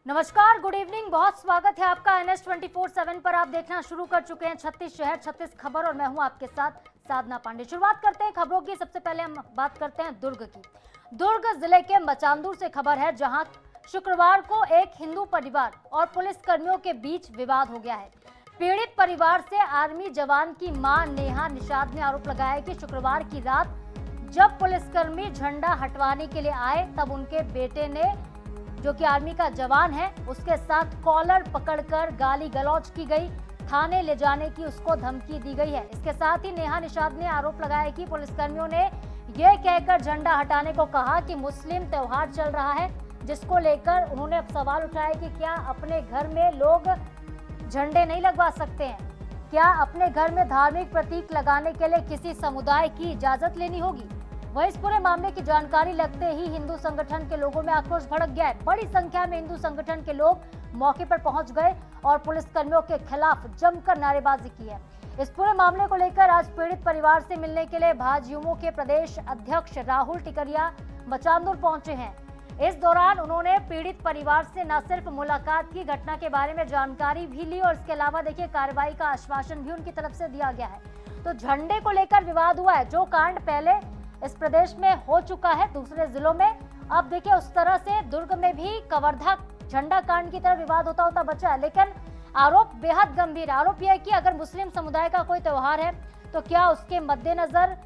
नमस्कार, good evening. बहुत स्वागत है आपका NS 24/7 पर। आप देखना शुरू कर चुके हैं 36 शहर 36 खबर और मैं हूं आपके साथ साधना पांडे। शुरुआत करते हैं खबरों की। सबसे पहले हम बात करते हैं दुर्ग की। दुर्ग जिले के मचांदूर से खबर है, जहां शुक्रवार को एक हिंदू परिवार और पुलिस कर्मियों के बीच विवाद हो गया है। पीड़ित परिवार से आर्मी जवान की मां नेहा निषाद ने आरोप लगाया है कि शुक्रवार की रात जब पुलिसकर्मी झंडा हटवाने के लिए आए, तब उनके बेटे ने, जो कि आर्मी का जवान है, उसके साथ कॉलर पकड़कर गाली गलौज की गई। थाने ले जाने की उसको धमकी दी गई है। इसके साथ ही नेहा निषाद ने आरोप लगाया कि पुलिसकर्मियों ने यह कहकर झंडा हटाने को कहा कि मुस्लिम त्योहार चल रहा है, जिसको लेकर उन्होंने अब सवाल उठाया कि क्या अपने घर में लोग झंडे नहीं लगवा सकते हैं? क्या अपने घर में धार्मिक प्रतीक लगाने के लिए किसी समुदाय की इजाजत लेनी होगी? वहीं इस पूरे मामले की जानकारी लगते ही हिंदू संगठन के लोगों में आक्रोश भड़क गया है। बड़ी संख्या में हिंदू संगठन के लोग मौके पर पहुंच गए और पुलिसकर्मियों के खिलाफ जमकर नारेबाजी की है। इस पूरे मामले को लेकर आज पीड़ित परिवार से मिलने के लिए भाजयुमो के प्रदेश अध्यक्ष राहुल टिकरिया मचांदूर पहुंचे हैं। इस दौरान उन्होंने पीड़ित परिवार से न सिर्फ मुलाकात की, घटना के बारे में जानकारी भी ली और इसके अलावा देखिए कार्रवाई का आश्वासन भी उनकी तरफ से दिया गया है। तो झंडे को लेकर विवाद हुआ है, जो कांड पहले इस प्रदेश में हो चुका है दूसरे जिलों में, अब देखिए उस तरह से दुर्ग में भी कवर्धा झंडा कांड की तरह विवाद होता होता बचा है। लेकिन आरोप बेहद गंभीर। आरोप यह है कि अगर मुस्लिम समुदाय का कोई त्योहार है तो क्या उसके मद्देनजर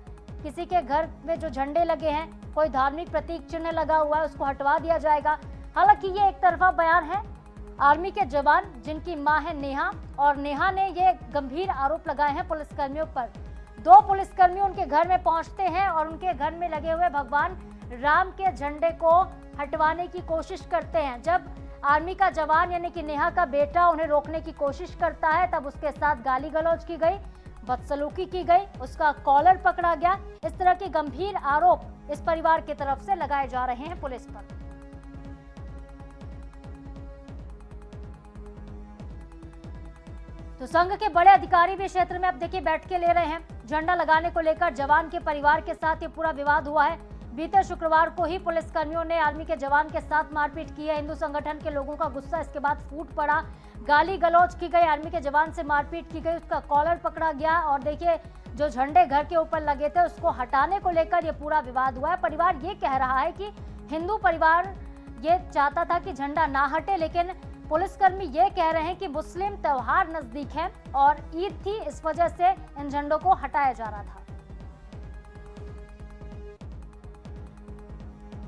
किसी के घर में जो झंडे लगे हैं, कोई धार्मिक प्रतीक चिन्ह लगा हुआ है, उसको हटवा दिया जाएगा। हालांकि ये एक तरफा बयान है आर्मी के जवान जिनकी मां है नेहा, और नेहा ने ये गंभीर आरोप लगाए हैं पुलिसकर्मियों पर। दो पुलिसकर्मी उनके घर में पहुंचते हैं और उनके घर में लगे हुए भगवान राम के झंडे को हटवाने की कोशिश करते हैं। जब आर्मी का जवान यानी कि नेहा का बेटा उन्हें रोकने की कोशिश करता है, तब उसके साथ गाली गलौज की गई, बदसलूकी की गई, उसका कॉलर पकड़ा गया। इस तरह के गंभीर आरोप इस परिवार की तरफ से लगाए जा रहे हैं पुलिस पर। तो संघ के बड़े अधिकारी भी क्षेत्र में अब देखिए बैठकें ले रहे हैं। झंडा लगाने को लेकर जवान के परिवार के साथ ये पूरा विवाद हुआ है। बीते शुक्रवार को ही पुलिसकर्मियों ने आर्मी के जवान के साथ मारपीट की है। हिंदू संगठन के लोगों का गुस्सा इसके बाद फूट पड़ा, गाली गलौज की गई, आर्मी के जवान से मारपीट की गई, उसका कॉलर पकड़ा गया और देखिए जो झंडे घर के ऊपर लगे थे उसको हटाने को लेकर ये पूरा विवाद हुआ है। परिवार ये कह रहा है कि हिंदू परिवार ये चाहता था कि झंडा ना हटे, लेकिन पुलिसकर्मी ये कह रहे हैं कि मुस्लिम त्योहार नजदीक है और ईद थी, इस वजह से इन झंडों को हटाया जा रहा था।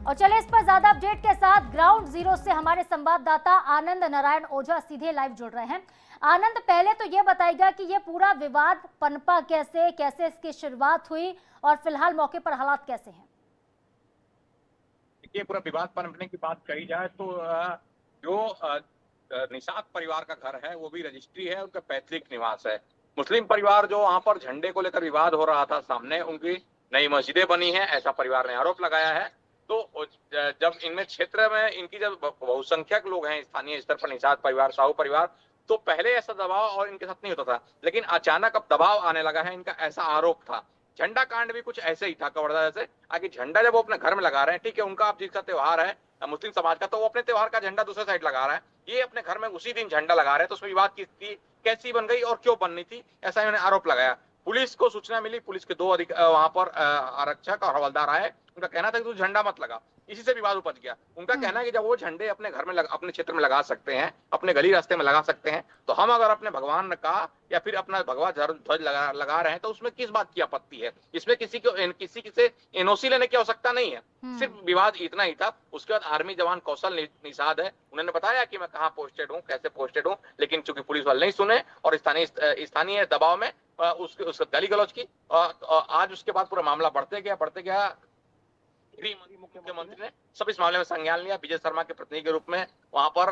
और चले इस पर ज्यादा अपडेट के साथ ग्राउंड जीरो से हमारे संवाददाता आनंद नारायण ओझा सीधे लाइव जुड़ रहे हैं। आनंद, पहले तो ये बताइएगा कि ये पूरा विवाद पनपा कैसे, कैसे इसकी शुरुआत हुई और फिलहाल मौके पर हालात कैसे हैं? ये पूरा विवाद पनपने की बात कही जाए तो जो निषाद परिवार का घर है वो भी रजिस्ट्री है, उनका पैतृक निवास है। मुस्लिम परिवार जो वहां पर झंडे को लेकर विवाद हो रहा था, सामने उनकी नई मस्जिदें बनी हैं, ऐसा परिवार ने आरोप लगाया है। तो जब इनमें क्षेत्र में इनकी जब बहुसंख्यक लोग हैं स्थानीय स्तर पर, निषाद परिवार, साहू परिवार, तो पहले ऐसा दबाव और इनके साथ नहीं होता था, लेकिन अचानक अब दबाव आने लगा है, इनका ऐसा आरोप था। झंडा कांड भी कुछ ऐसे ही था कवर्धा जैसे। आगे झंडा जब वो अपने घर में लगा रहे हैं, ठीक है, उनका आप जिसका त्योहार है मुस्लिम समाज का, तो वो अपने त्योहार का झंडा दूसरे साइड लगा रहा है, ये अपने घर में उसी दिन झंडा लगा रहे हैं। तो उसमें विवाद की स्थिति कैसी बन गई और क्यों बननी थी, ऐसा इन्होंने आरोप लगाया। पुलिस को सूचना मिली, पुलिस के दो वहां पर आरक्षक और हवलदार आए। उनका कहना था कि तू झंडा मत लगा, इसी से विवाद उपज गया। उनका कहना है कि जब वो झंडे अपने घर में अपने क्षेत्र में लगा सकते हैं, अपने गली रास्ते में लगा सकते हैं, तो हम अगर अपने भगवान का या फिर अपना भगवा ध्वज लगा रहे हैं तो उसमें किस बात की आपत्ति है? इसमें किसी से एनओसी लेने की आवश्यकता नहीं है। सिर्फ विवाद इतना ही था। उसके बाद आर्मी जवान कौशल निषाद है, उन्होंने बताया कि मैं कहाँ पोस्टेड हूँ, कैसे पोस्टेड हूँ, लेकिन चूंकि पुलिस वाले नहीं सुने और स्थानीय दबाव में उसको गाली गलौज की। आज उसके बाद पूरा मामला बढ़ते गया। मुख्यमंत्री ने सब इस मामले में संज्ञान लिया। विजय शर्मा के प्रतिनिधि के रूप में वहां पर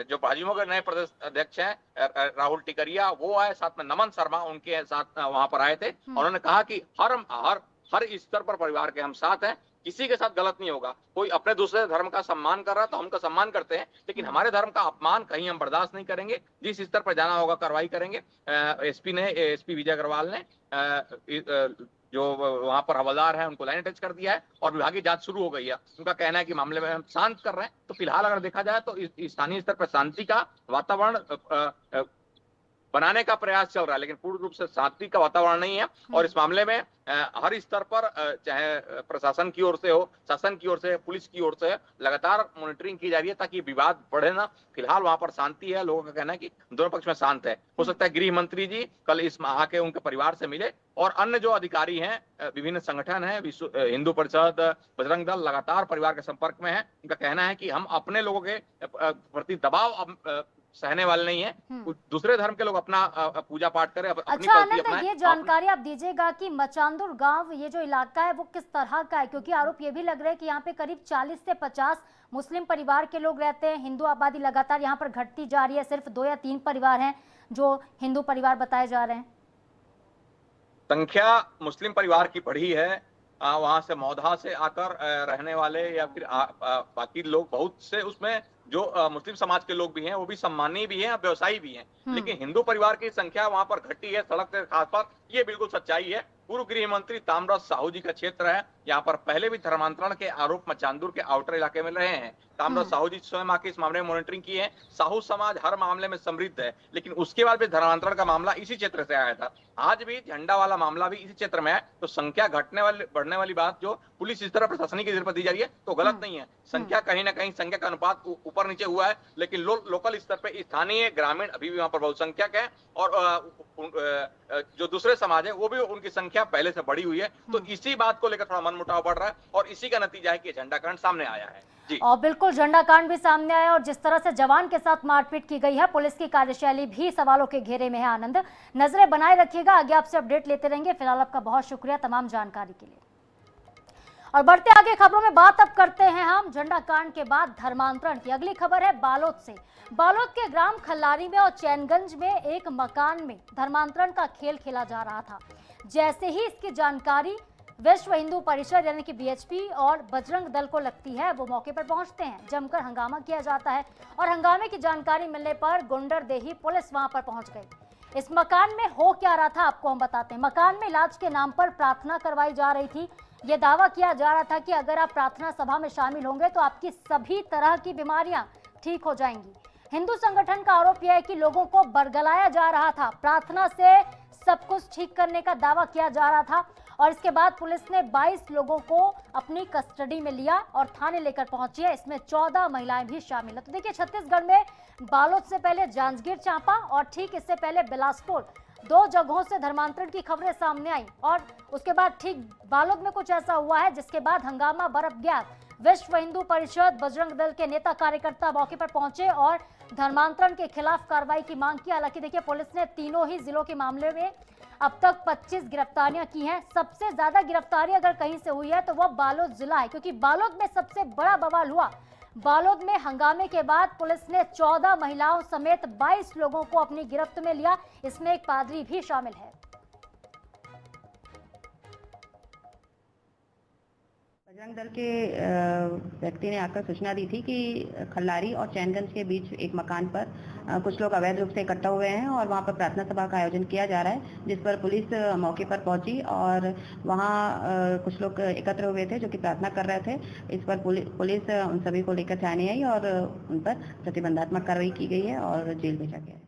जो भाजयुमो के नए प्रदेश अध्यक्ष हैं राहुल टिकरिया, वो आए, साथ में नमन शर्मा उनके साथ वहां पर आए थे। उन्होंने कहा कि हर स्तर पर परिवार के हम साथ हैं, किसी के साथ गलत नहीं होगा। कोई अपने दूसरे धर्म का सम्मान कर रहा है तो हम उनका सम्मान करते हैं, लेकिन हमारे धर्म का अपमान कहीं हम बर्दाश्त नहीं करेंगे। जिस स्तर पर जाना होगा कार्रवाई करेंगे। एसपी विजय अग्रवाल ने जो वहां पर हवलदार है उनको लाइन अटैच कर दिया है और विभागीय जांच शुरू हो गई है। उनका कहना है कि मामले में हम शांत कर रहे हैं। तो फिलहाल अगर देखा जाए तो स्थानीय स्तर पर शांति का वातावरण बनाने का प्रयास चल रहा है, लेकिन पूर्ण रूप से शांति का वातावरण नहीं है। और इस मामले में हर स्तर पर चाहे प्रशासन की ओर से हो, शासन की ओर से, पुलिस की ओर से लगातार मॉनिटरिंग की जा रही है ताकि विवाद बढ़े ना। फिलहाल वहां पर शांति है, लोगों का कहना है कि दोनों पक्ष में शांत है। हो सकता है गृह मंत्री जी कल इस आके उनके परिवार से मिले और अन्य जो अधिकारी हैं, विभिन्न संगठन हैं, विश्व हिंदू परिषद, बजरंग दल लगातार परिवार के संपर्क में है। उनका कहना है कि हम अपने लोगों के प्रति दबाव सहने वाले नहीं है। दूसरे धर्म के लोग अपना पूजा पाठ करें, अपनी अच्छा पद्धति आनंद, अपनाएं। ये जानकारी आप दीजिएगा कि मचांदुर गांव, ये जो इलाका है वो किस तरह का है, क्योंकि आरोप ये भी लग रहा है कि यहाँ पे करीब 40 से 50 मुस्लिम परिवार के लोग रहते हैं। हिंदू आबादी लगातार यहाँ पर घटती जा रही है, सिर्फ 2 या 3 परिवार हैं जो हिंदू परिवार बताए जा रहे हैं। संख्या मुस्लिम परिवार की बढ़ी है। वहां से मौधा से आकर रहने वाले या फिर बाकी लोग बहुत से उसमें जो मुस्लिम समाज के लोग भी हैं वो भी सम्मानीय भी हैं, व्यवसायी भी हैं। लेकिन हिंदू परिवार की संख्या वहां पर घटी है सड़क के खास पर, ये बिल्कुल सच्चाई है। पूर्व गृह मंत्री ताम्रध्वज साहू जी का क्षेत्र है। यहाँ पर पहले भी धर्मांतरण के आरोप मचांदुर के आउटर इलाके में रहे हैं। ताम्रध्वज साहू जी स्वयं आके इस मामले में मॉनिटरिंग की है। साहू समाज हर मामले में समृद्ध है, लेकिन उसके बाद भी धर्मांतरण का मामला इसी क्षेत्र से आया था। आज भी झंडा वाला मामला भी इसी क्षेत्र में है। तो संख्या घटने वाली बढ़ने वाली बात जो पुलिस इस तरह प्रशासनिक स्तर पर दी जा रही है तो गलत नहीं है। संख्या कहीं ना कहीं संख्या का अनुपात ऊपर नीचे हुआ है, लेकिन लोकल स्तर पे स्थानीय ग्रामीण अभी भी वहां पर बहुसंख्यक है और जो दूसरे समाज है वो भी उनकी संख्या पहले से बढ़ी हुई है। तो इसी बात को लेकर थोड़ा मनमुटाव बढ़ रहा है और इसी का नतीजा है कि झंडा कांड सामने आया है। जी और बिल्कुल झंडा कांड भी सामने आया और जिस तरह से जवान के साथ मारपीट की गई है, पुलिस की कार्यशैली भी सवालों के घेरे में है। आनंद, नजरें बनाए रखिएगा, आगे आपसे अपडेट लेते रहेंगे। फिलहाल आपका बहुत शुक्रिया तमाम जानकारी के लिए। और बढ़ते आगे खबरों में बात अब करते हैं हम झंडा कांड के बाद धर्मांतरण की। अगली खबर है बालोद से। बालोद के ग्राम खल्लारी में और चैनगंज में एक मकान में धर्मांतरण का खेल खेला जा रहा था। जैसे ही इसकी जानकारी विश्व हिंदू परिषद यानी कि बीएचपी और बजरंग दल को लगती है, वो मौके पर पहुंचते हैं। जमकर हंगामा किया जाता है और हंगामे की जानकारी मिलने पर गुंडरदेही पुलिस वहां पर पहुंच गई। इस मकान में हो क्या रहा था आपको हम बताते हैं। मकान में इलाज के नाम पर प्रार्थना करवाई जा रही थी। ये दावा किया जा रहा था कि अगर आप प्रार्थना सभा में शामिल होंगे तो आपकी सभी तरह की बीमारियां ठीक हो जाएंगी। हिंदू संगठन का आरोप यह है कि लोगों को बरगलाया जा रहा था, प्रार्थना से सब कुछ ठीक करने का दावा किया जा रहा था। और इसके बाद पुलिस ने 22 लोगों को अपनी कस्टडी में लिया और थाने लेकर पहुंची है। इसमें 14 महिलाएं भी शामिल है। तो देखिए, छत्तीसगढ़ में बालोद से पहले जांजगीर चांपा और ठीक इससे पहले बिलासपुर, 2 जगहों से धर्मांतरण की खबरें सामने आई और उसके बाद ठीक बालोद में कुछ ऐसा हुआ है जिसके बाद हंगामा बरप गया। विश्व हिंदू परिषद, बजरंग दल के नेता कार्यकर्ता मौके पर पहुंचे और धर्मांतरण के खिलाफ कार्रवाई की मांग की। हालांकि देखिए, पुलिस ने तीनों ही जिलों के मामले में अब तक 25 गिरफ्तारियां की हैं। सबसे ज्यादा गिरफ्तारी अगर कहीं से हुई है तो वह बालोद जिला है, क्योंकि बालोद में सबसे बड़ा बवाल हुआ। बालोद में हंगामे के बाद पुलिस ने 14 महिलाओं समेत 22 लोगों को अपनी गिरफ्त में लिया। इसमें एक पादरी भी शामिल है। बजरंग दल के व्यक्ति ने आकर सूचना दी थी कि खल्लारी और चैनगंज के बीच एक मकान पर कुछ लोग अवैध रूप से इकट्ठा हुए हैं और वहां पर प्रार्थना सभा का आयोजन किया जा रहा है, जिस पर पुलिस मौके पर पहुंची और वहां कुछ लोग एकत्र हुए थे जो कि प्रार्थना कर रहे थे। इस पर पुलिस उन सभी को लेकर थाने आई और उन पर प्रतिबंधात्मक कार्रवाई की गई है और जेल भेजा गया है।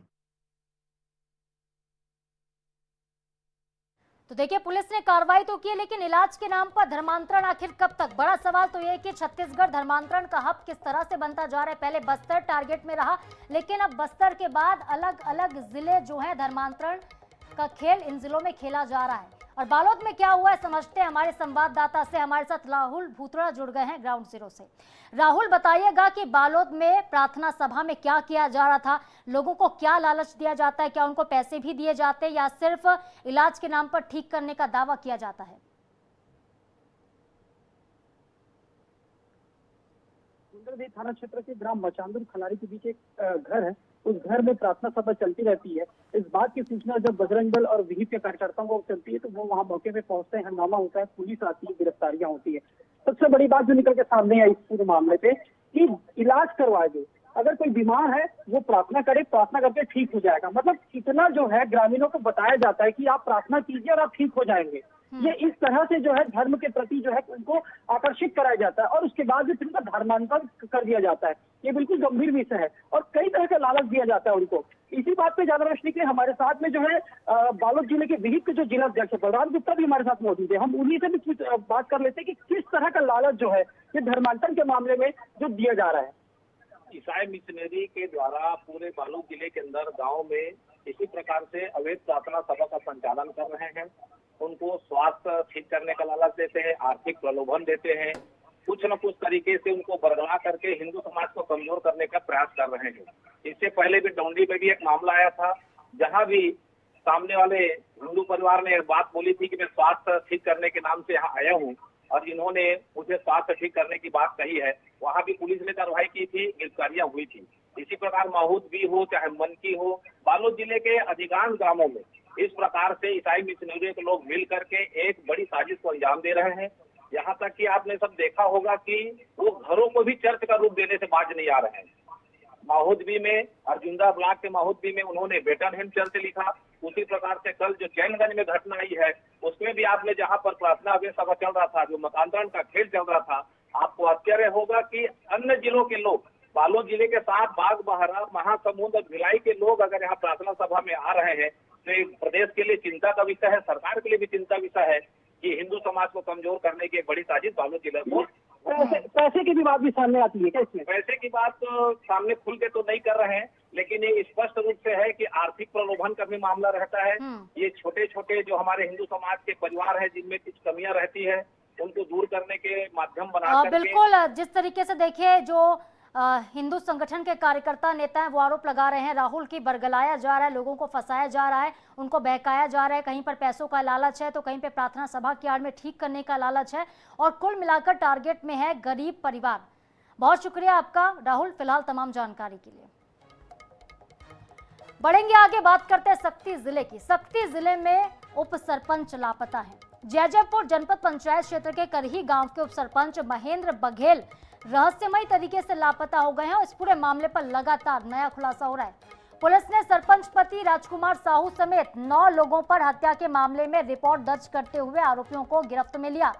तो देखिए, पुलिस ने कार्रवाई तो की, लेकिन इलाज के नाम पर धर्मांतरण आखिर कब तक? बड़ा सवाल तो यह है कि छत्तीसगढ़ धर्मांतरण का हब किस तरह से बनता जा रहा है। पहले बस्तर टारगेट में रहा, लेकिन अब बस्तर के बाद अलग अलग जिले जो है धर्मांतरण का खेल इन जिलों में खेला जा रहा है। और बालोद में क्या हुआ है समझते हैं हमारे संवाददाता से। हमारे साथ राहुल भूतड़ा जुड़ गए हैं ग्राउंड जीरो से। राहुल, बताइएगा कि बालोद में प्रार्थना सभा में क्या किया जा रहा था, लोगों को क्या लालच दिया जाता है, क्या उनको पैसे भी दिए जाते हैं या सिर्फ इलाज के नाम पर ठीक करने का दावा किया जाता है? सुंदरदेही थाना क्षेत्र के ग्राम मचांदुर खलारी के बीच एक घर है। उस घर में प्रार्थना सभा चलती रहती है। इस बात की सूचना जब बजरंग दल और विहिप के कार्यकर्ताओं को चलती है तो वो वहां मौके पे पहुंचते हैं, हंगामा होता है, पुलिस आती है, गिरफ्तारियां होती है। सबसे बड़ी बात जो निकल के सामने आई इस पूरे मामले पे कि इलाज करवाए दो, अगर कोई बीमार है वो प्रार्थना करे, प्रार्थना करके ठीक हो जाएगा। मतलब इतना जो है ग्रामीणों को बताया जाता है कि आप प्रार्थना कीजिए और आप ठीक हो जाएंगे। ये इस तरह से जो है धर्म के प्रति जो है उनको आकर्षित कराया जाता है और उसके बाद भी फिर उनका धर्मांतरण कर दिया जाता है। ये बिल्कुल गंभीर विषय है और कई तरह का लालच दिया जाता है उनको। इसी बात पे ज्यादा रोशनी के लिए हमारे साथ में जो है बालोद जिले के विहिप के जो जिला अध्यक्ष है बलराम गुप्ता भी हमारे साथ मौजूद है। हम उन्हीं से भी कुछ बात कर लेते हैं कि किस तरह का लालच जो है ये धर्मांतरण के मामले में जो दिया जा रहा है। ईसाई मिशनरी के द्वारा पूरे बालोद जिले के अंदर गांव में इसी प्रकार से अवैध प्रार्थना सभा का संचालन कर रहे हैं। उनको स्वास्थ्य ठीक करने का लालच देते हैं, आर्थिक प्रलोभन देते हैं, कुछ न कुछ तरीके से उनको बरगला करके हिंदू समाज को कमजोर करने का प्रयास कर रहे हैं। इससे पहले भी डोंडी में भी एक मामला आया था, जहां भी सामने वाले हिंदू परिवार ने बात बोली थी कि मैं स्वास्थ्य ठीक करने के नाम से यहाँ आया हूँ और इन्होंने मुझे स्वास्थ्य ठीक करने की बात कही है। वहाँ भी पुलिस ने कार्रवाई की थी, गिरफ्तारियां हुई थी। इसी प्रकार माहौद भी हो चाहे मनकी हो, बालोद जिले के अधिकांश ग्रामों में इस प्रकार से ईसाई मिशनरी के लोग मिल करके एक बड़ी साजिश को अंजाम दे रहे हैं। यहाँ तक कि आपने सब देखा होगा कि वो घरों को भी चर्च का रूप देने से बाज नहीं आ रहे हैं। माहौदवी में अर्जुंदा ब्लॉक के माहौदवी में उन्होंने बेटनहेम चर्च लिखा। उसी प्रकार से कल जो चैनगंज में घटना आई है उसमें भी आपने जहाँ पर प्रार्थना अवैध सभा चल रहा था, जो मतांतरण का खेल चल रहा था, आपको आश्चर्य होगा कि अन्य जिलों के लोग बालोद जिले के साथ बाग बहरा, महासमुंद और भिलाई के लोग अगर यहाँ प्रार्थना सभा में आ रहे हैं तो एक प्रदेश के लिए चिंता का विषय है, सरकार के लिए भी चिंता विषय है कि हिंदू समाज को कमजोर करने की एक बड़ी साजिश बालोद जिले को। पैसे की भी बात भी सामने आती है क्या इसमें? पैसे की बात तो सामने खुल के तो नहीं कर रहे हैं, लेकिन ये स्पष्ट रूप से है कि आर्थिक प्रलोभन का भी मामला रहता है। ये छोटे छोटे जो हमारे हिंदू समाज के परिवार है जिनमें कुछ कमियां रहती है उनको दूर करने के माध्यम बना करके बिल्कुल, जिस तरीके से देखिए जो हिंदू संगठन के कार्यकर्ता नेता हैं वो आरोप लगा रहे हैं राहुल की बरगलाया जा रहा है, लोगों को फंसाया जा रहा है, उनको बहकाया जा रहा है, कहीं पर पैसों का लालच है तो कहीं पे प्रार्थना सभा की आड़ में ठीक करने का लालच है और कुल मिलाकर टारगेट में है गरीब परिवार। बहुत शुक्रिया आपका राहुल, फिलहाल तमाम जानकारी के लिए। बढ़ेंगे आगे, बात करते हैं सक्ती जिले की। सक्ती जिले में उप सरपंच लापता है। जयजयपुर जनपद पंचायत क्षेत्र के करही गांव के उप सरपंच महेंद्र बघेल रहस्यमयी तरीके से लापता हो गए हैं और इस पूरे मामले पर लगातार नया खुलासा हो रहा है। पुलिस ने सरपंच पति राजकुमार साहू समेत 9 लोगों पर हत्या के मामले में रिपोर्ट दर्ज करते हुए आरोपियों को गिरफ्त में लिया।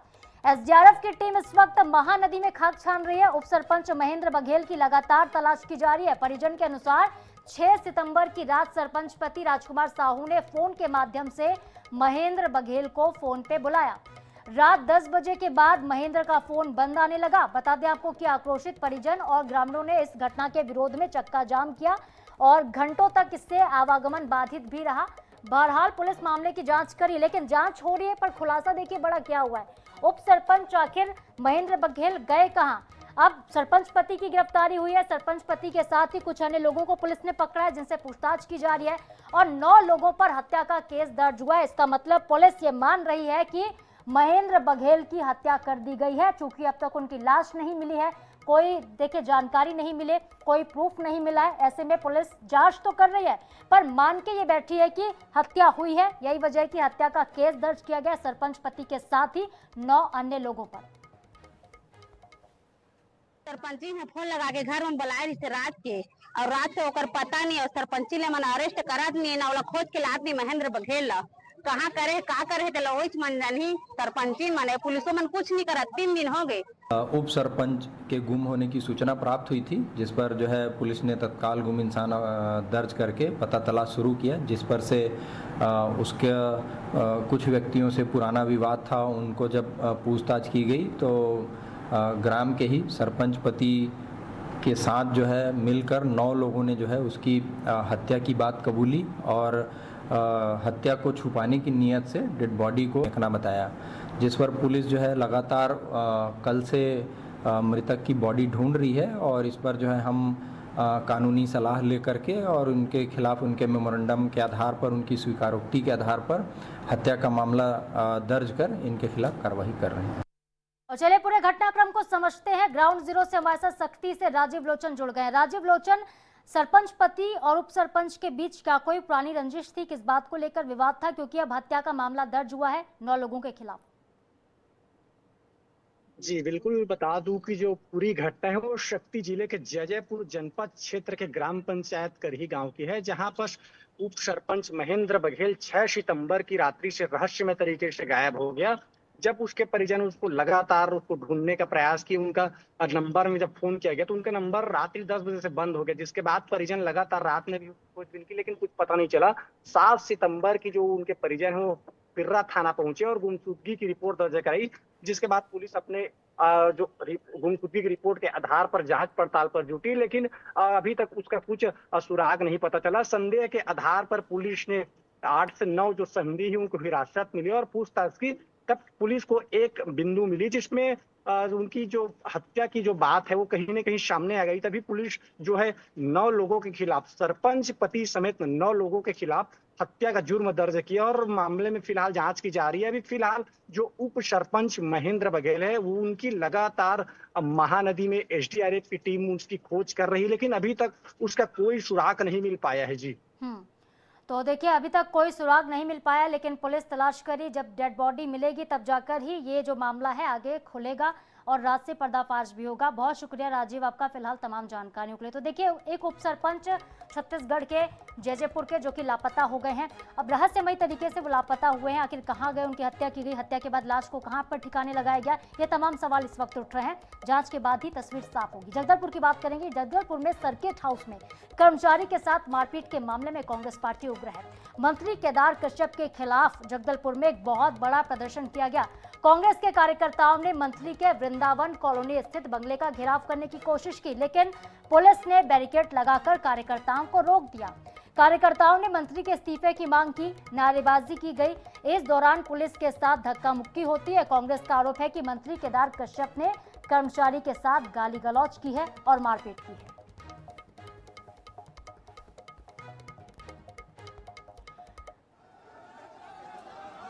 एसडीआरएफ की टीम इस वक्त महानदी में खाक छान रही है। उप सरपंच महेंद्र बघेल की लगातार तलाश की जा रही है। परिजन के अनुसार 6 सितंबर की रात सरपंच पति राजकुमार साहू ने फोन के माध्यम से महेंद्र बघेल को फोन पे बुलाया। रात 10 बजे के बाद महेंद्र का फोन बंद आने लगा। बता दें आपको कि आक्रोशित परिजन और ग्रामीणों ने इस घटना के विरोध में चक्का जाम किया और घंटों तक इससे आवागमन बाधित भी रहा। बहरहाल पुलिस मामले की जांच करी, लेकिन जांच हो रही है, पर खुलासा देखिए बड़ा क्या हुआ है। उप सरपंच आखिर महेंद्र बघेल गए कहां? अब सरपंच पति की गिरफ्तारी हुई है। सरपंच पति के साथ ही कुछ अन्य लोगों को पुलिस ने पकड़ा है जिनसे पूछताछ की जा रही है और 9 लोगों पर हत्या का केस दर्ज हुआ है। इसका मतलब पुलिस ये मान रही है कि महेंद्र बघेल की हत्या कर दी गई है। चूंकि अब तक उनकी लाश नहीं मिली है, कोई देखिए जानकारी नहीं मिले, कोई प्रूफ नहीं मिला है, ऐसे में पुलिस जांच तो कर रही है पर मान के ये बैठी है कि हत्या हुई है। यही वजह है कि हत्या का केस दर्ज किया गया सरपंच पति के साथ ही 9 अन्य लोगों पर। सरपंची में फोन लगा के घर में बुलाए रही रात के और रात से ओकर पता नहीं और सरपंची ले मन अरेस्ट करत नहीं ना ओला खोज के लात नहीं महेंद्र बघेल ला कहाँ करे का करे तो लोच मन जानी सरपंची माने पुलिसों मन कुछ नहीं करत। 3 दिन हो गए। उप सरपंच के गुम होने की सूचना प्राप्त हुई थी, जिस पर जो है पुलिस ने तत्काल गुम इंसान दर्ज करके पता तलाश शुरू किया, जिस पर से उसके कुछ व्यक्तियों से पुराना विवाद था। उनको जब पूछताछ की गई तो ग्राम के ही सरपंच पति के साथ जो है मिलकर 9 लोगों ने जो है उसकी हत्या की बात कबूली और हत्या को छुपाने की नीयत से डेड बॉडी को फेंकना बताया, जिस पर पुलिस जो है लगातार कल से मृतक की बॉडी ढूंढ रही है और इस पर जो है हम कानूनी सलाह लेकर के और उनके खिलाफ उनके मेमोरेंडम के आधार पर, उनकी स्वीकारोक्ति के आधार पर हत्या का मामला दर्ज कर इनके खिलाफ कार्रवाई कर रहे हैं। और चलिए पूरे घटनाक्रम को समझते हैं। ग्राउंड जीरो से हमारे साथ सख्ती से राजीव लोचन जुड़ गए। राजीव लोचन, सरपंच पति और उप सरपंच के बीच क्या कोई पुरानी रंजिश थी? किस बात को लेकर विवाद था? क्योंकि अब हत्या का मामला दर्ज हुआ है 9 लोगों के खिलाफ। जी बिल्कुल, बता दूं कि जो पूरी घटना है वो शक्ति जिले के जयपुर जनपद क्षेत्र के ग्राम पंचायत करही गांव की है, जहां पर उप सरपंच महेंद्र बघेल 6 सितंबर की रात्रि से रहस्यमय तरीके से गायब हो गया। जब उसके परिजन उसको लगातार उसको ढूंढने का प्रयास किए, उनका नंबर में जब फोन किया गया तो उनका नंबर रात्रि 10 बजे से बंद हो गया, जिसके बाद परिजन लगातार रात में भी खोजबीन की, लेकिन कुछ पता नहीं चला। 7 सितंबर की जो उनके परिजन है वो पिर्रा थाना पहुंचे और गुमशुदगी की रिपोर्ट दर्ज कराई, जिसके बाद पुलिस अपने जो गुमशुदगी की रिपोर्ट के आधार पर जांच पड़ताल पर जुटी, लेकिन अभी तक उसका कुछ सुराग नहीं पता चला। संदेह के आधार पर पुलिस ने 8 से 9 जो संदेही है उनको हिरासत मिली और पूछताछ की, तब पुलिस को एक बिंदु मिली जिसमें उनकी जो हत्या की जो बात है वो कहीं ना कहीं सामने आ गई। तभी पुलिस जो है 9 लोगों के खिलाफ, सरपंच पति समेत 9 लोगों के खिलाफ हत्या का जुर्म दर्ज किया और मामले में फिलहाल जांच की जा रही है। अभी फिलहाल जो उप सरपंच महेंद्र बघेल है वो उनकी लगातार महानदी में एसडीआरएफ की टीम उसकी खोज कर रही है, लेकिन अभी तक उसका कोई सुराग नहीं मिल पाया है। जी तो देखिए, अभी तक कोई सुराग नहीं मिल पाया, लेकिन पुलिस तलाश करी। जब डेड बॉडी मिलेगी तब जाकर ही ये जो मामला है आगे खुलेगा और रात से पर्दाफाश भी होगा। बहुत शुक्रिया राजीव आपका फिलहाल तमाम जानकारियों के लिए। तो देखिए, एक उप सरपंच छत्तीसगढ़ के जयपुर के जो कि लापता हो गए हैं। अब रहस्यमय तरीके से वो लापता हुए हैं, आखिर कहाँ गए, उनकी हत्या की गई, हत्या के बाद लाश को कहाँ पर ठिकाने लगाया गया, ये तमाम सवाल इस वक्त उठ रहे हैं। जांच के बाद ही तस्वीर साफ होगी। जगदलपुर की बात करेंगे। जगदलपुर में सर्किट हाउस में कर्मचारी के साथ मारपीट के मामले में कांग्रेस पार्टी उग्र है। मंत्री केदार कश्यप के खिलाफ जगदलपुर में एक बहुत बड़ा प्रदर्शन किया गया। कांग्रेस के कार्यकर्ताओं ने मंत्री के वृंदावन कॉलोनी स्थित बंगले का घेराव करने की कोशिश की, लेकिन पुलिस ने बैरिकेड लगाकर कार्यकर्ताओं को रोक दिया। कार्यकर्ताओं ने मंत्री के इस्तीफे की मांग की, नारेबाजी की गई। इस दौरान पुलिस के साथ धक्का मुक्की होती है। कांग्रेस का आरोप है कि मंत्री केदार कश्यप ने कर्मचारी के साथ गाली गलौज की है और मारपीट की है।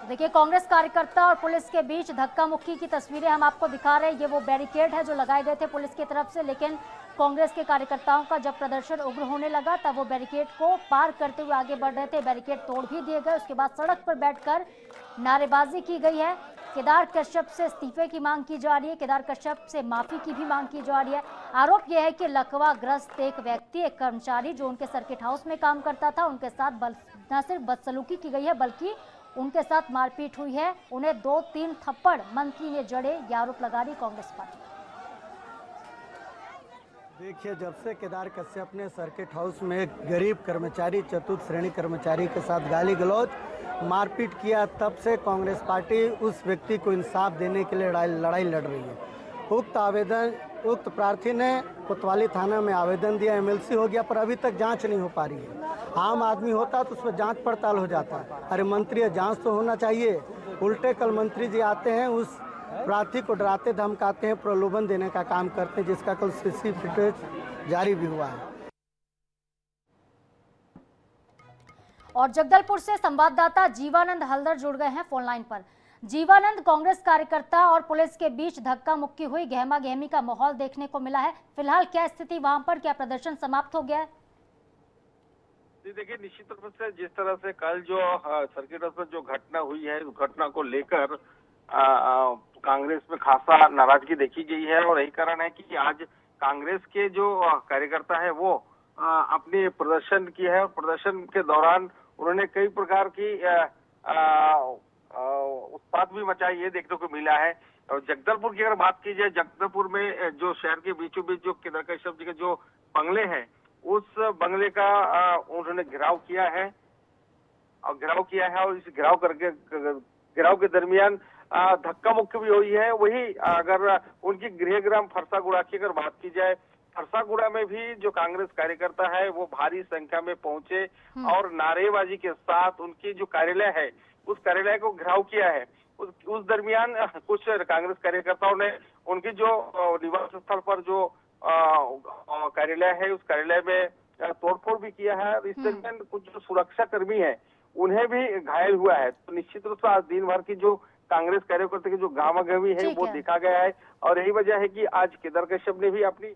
देखिए, कांग्रेस कार्यकर्ता और पुलिस के बीच धक्का मुक्की की तस्वीरें हम आपको दिखा रहे हैं। ये वो बैरिकेड है जो लगाए गए थे पुलिस की तरफ से, लेकिन कांग्रेस के कार्यकर्ताओं का जब प्रदर्शन उग्र होने लगा तब वो बैरिकेड को पार करते हुए आगे बढ़ रहे थे। बैरिकेड तोड़ भी दिए गए। उसके बाद सड़क पर बैठकर नारेबाजी की गई है। केदार कश्यप से इस्तीफे की मांग की जा रही है। केदार कश्यप से माफी की भी मांग की जा रही है। आरोप यह है कि लकवाग्रस्त एक व्यक्ति, एक कर्मचारी जो उनके सर्किट हाउस में काम करता था, उनके साथ न सिर्फ बदसलूकी की गई है बल्कि उनके साथ मारपीट हुई है। उन्हें 2-3 थप्पड़ मंत्री ने जड़े, ये आरोप लगा रही कांग्रेस पार्टी। देखिए, जब से केदार कश्यप ने सर्किट हाउस में गरीब कर्मचारी, चतुर्थ श्रेणी कर्मचारी के साथ गाली गलौज, मारपीट किया, तब से कांग्रेस पार्टी उस व्यक्ति को इंसाफ देने के लिए लड़ाई लड़ रही है। उक्त प्रार्थी ने कोतवाली थाना में आवेदन दिया, एमएलसी हो गया, पर अभी तक जांच नहीं हो पा रही है। आम आदमी होता तो उस पर जांच पड़ताल हो जाता है। अरे मंत्री, जांच तो होना चाहिए। उल्टे कल मंत्री जी आते हैं, उस प्रार्थी को डराते धमकाते हैं, प्रलोभन देने का काम करते हैं, जिसका कल सीसी फुटेज जारी भी हुआ है। और जगदलपुर से संवाददाता जीवानंद हल्दर जुड़ गए हैं फोन लाइन पर। जीवानंद, कांग्रेस कार्यकर्ता और पुलिस के बीच धक्का मुक्की हुई, गहमा गहमी का माहौल देखने को मिला है। फिलहाल क्या स्थिति वहां पर, क्या प्रदर्शन समाप्त हो गया है? जी देखिए, निश्चित रूप से जिस तरह से कल जो सर्किट हाउस में जो घटना हुई है, उस घटना को लेकर कांग्रेस में खासा नाराजगी देखी गई है और यही कारण है कि आज कांग्रेस के जो कार्यकर्ता है वो अपने प्रदर्शन किया है और प्रदर्शन के दौरान उन्होंने कई प्रकार की उत्पात भी मचाई, ये देखने को मिला है। और जगदलपुर की अगर बात की जाए, जगदलपुर में जो शहर के बीचों बीच जो केदार कश्यप जी के जो बंगले हैं, उस बंगले का उन्होंने घेराव किया है और इस घेराव के दरमियान धक्का मुक्की भी हुई है। वही अगर उनकी गृहग्राम फरसागुड़ा की अगर बात की जाए, फरसागुड़ा में भी जो कांग्रेस कार्यकर्ता है वो भारी संख्या में पहुंचे और नारेबाजी के साथ उनकी जो कार्यालय है उस कार्यालय को घेराव किया है। उस दरमियान कुछ कांग्रेस कार्यकर्ताओं ने उनकी जो निवास स्थल पर जो कार्यालय है उस कार्यालय में तोड़फोड़ भी किया है। इस दरमियान कुछ जो सुरक्षा कर्मी है उन्हें भी घायल हुआ है। तो निश्चित रूप से आज दिन भर की जो कांग्रेस कार्यकर्ता की जो गामागमी है वो देखा गया है और यही वजह है कि आज केदार कश्यप ने भी अपनी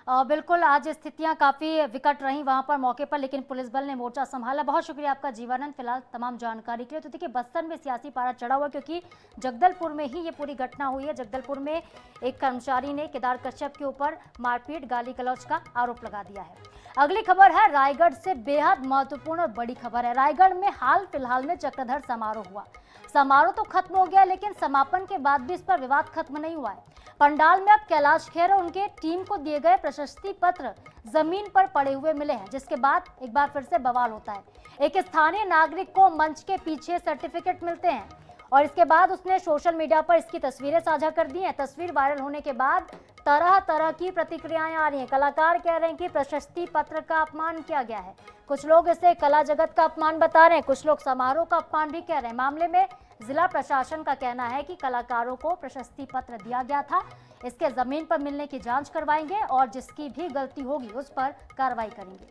बिल्कुल, आज स्थितियां काफ़ी विकट रहीं वहां पर मौके पर, लेकिन पुलिस बल ने मोर्चा संभाला। बहुत शुक्रिया आपका जीवानंद, फिलहाल तमाम जानकारी के लिए। तो देखिए, बस्तर में सियासी पारा चढ़ा हुआ, क्योंकि जगदलपुर में ही ये पूरी घटना हुई है। जगदलपुर में एक कर्मचारी ने केदार कश्यप के ऊपर मारपीट, गाली गलौज का आरोप लगा दिया है। अगली खबर है रायगढ़ से, बेहद महत्वपूर्ण और बड़ी खबर है। रायगढ़ में हाल फिलहाल में चक्रधर समारोह हुआ। समारोह तो खत्म हो गया, लेकिन समापन के बाद भी इस पर विवाद खत्म नहीं हुआ है। पंडाल में अब कैलाश खेर और उनके टीम को दिए गए प्रशस्ति पत्र जमीन पर पड़े हुए मिले हैं, जिसके बाद एक बार फिर से बवाल होता है। एक स्थानीय नागरिक को मंच के पीछे सर्टिफिकेट मिलते हैं और इसके बाद उसने सोशल मीडिया पर इसकी तस्वीरें साझा कर दी हैं। तस्वीर वायरल होने के बाद तरह तरह की प्रतिक्रियाएं आ रही हैं। कलाकार कह रहे हैं कि प्रशस्ति पत्र का अपमान किया गया है, कुछ लोग इसे कला जगत का अपमान बता रहे हैं, कुछ लोग समारोह का अपमान भी कह रहे हैं। मामले में जिला प्रशासन का कहना है कि कलाकारों को प्रशस्ति पत्र दिया गया था, इसके जमीन पर मिलने की जांच करवाएंगे और जिसकी भी गलती होगी उस पर कार्रवाई करेंगे।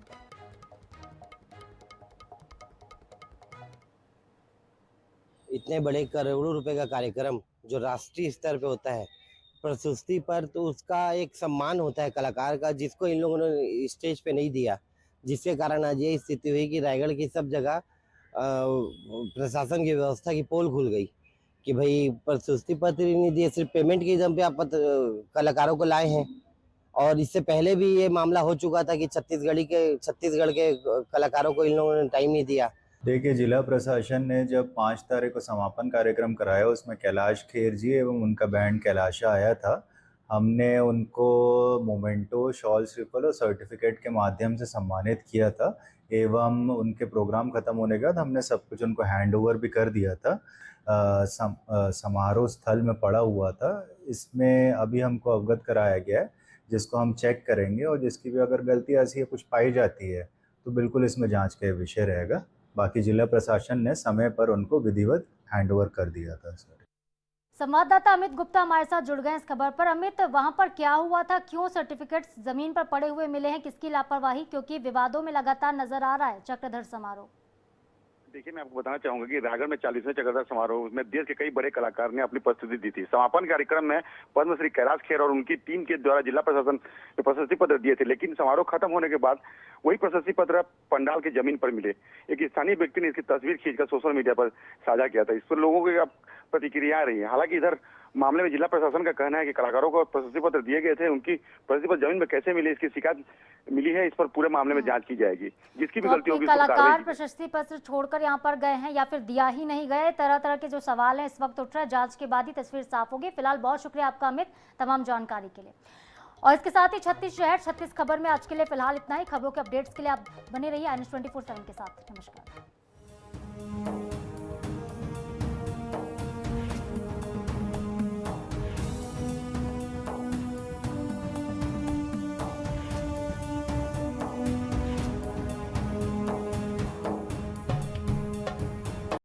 इतने बड़े करोड़ों रुपए का कार्यक्रम जो राष्ट्रीय स्तर पे होता है, प्रशस्ति पर तो उसका एक सम्मान होता है कलाकार का, जिसको इन लोगों ने स्टेज पे नहीं दिया, जिसके कारण आज ये स्थिति हुई कि रायगढ़ की सब जगह प्रशासन की व्यवस्था की पोल खुल गई कि भाई प्रशस्ति पत्र ही नहीं दिए, सिर्फ पेमेंट के दम पे आप कलाकारों को लाए हैं। और इससे पहले भी ये मामला हो चुका था कि छत्तीसगढ़ के कलाकारों को इन लोगों ने टाइम नहीं दिया। देखिए, जिला प्रशासन ने जब 5 तारीख को समापन कार्यक्रम कराया, उसमें कैलाश खेर जी एवं उनका बैंड कैलाशा आया था। हमने उनको मोमेंटो, शॉल, श्रीफल और सर्टिफिकेट के माध्यम से सम्मानित किया था एवं उनके प्रोग्राम खत्म होने के बाद हमने सब कुछ उनको हैंड ओवर भी कर दिया था। समारोह स्थल में पड़ा हुआ था। इसमें अभी हमको अवगत कराया गया है, जिसको हम चेक करेंगे और जिसकी भी अगर गलती ऐसी है कुछ पाई जाती है तो बिल्कुल इसमें जांच का विषय रहेगा। बाकी जिला प्रशासन ने समय पर उनको विधिवत हैंडओवर कर दिया था। संवाददाता अमित गुप्ता हमारे साथ जुड़ गए इस खबर पर। अमित, वहां पर क्या हुआ था, क्यों सर्टिफिकेट्स जमीन पर पड़े हुए मिले हैं, किसकी लापरवाही, क्योंकि विवादों में लगातार नजर आ रहा है चक्रधर समारोह? देखिए, मैं आपको बताना चाहूंगा कि रायगढ़ में 40वें चक्रधर समारोह में देश के कई बड़े कलाकार ने अपनी उपस्थिति दी थी। समापन कार्यक्रम में पद्मश्री कैलाश खेर और उनकी टीम के द्वारा जिला प्रशासन ने प्रशस्ति पत्र दिए थे, लेकिन समारोह खत्म होने के बाद वही प्रशस्ति पत्र पंडाल की जमीन पर मिले। एक स्थानीय व्यक्ति ने इसकी तस्वीर खींचकर सोशल मीडिया पर साझा किया था। इस पर लोगों की अब प्रतिक्रिया आ रही है। हालांकि इधर मामले में जिला प्रशासन का कहना है कि कलाकारों को प्रशस्ति पत्र दिए गए थे, उनकी प्रशस्ति पत्र जमीन में कैसे मिले, इसकी शिकायत मिली है। इस पर पूरे मामले में जांच की जाएगी, जिसकी भी गलती होगी। कलाकार प्रशस्ति पत्र छोड़कर यहाँ पर गए हैं या फिर दिया ही नहीं गए, तरह तरह के जो सवाल हैं इस वक्त उठ रहे हैं। जांच के बाद ही तस्वीर साफ होगी। फिलहाल बहुत शुक्रिया आपका अमित, तमाम जानकारी के लिए। और इसके साथ ही 36 शहर 36 खबर में आज के लिए फिलहाल इतना ही। खबरों के अपडेट्स के लिए आप बने रहिए NS 24/7 के साथ। नमस्कार।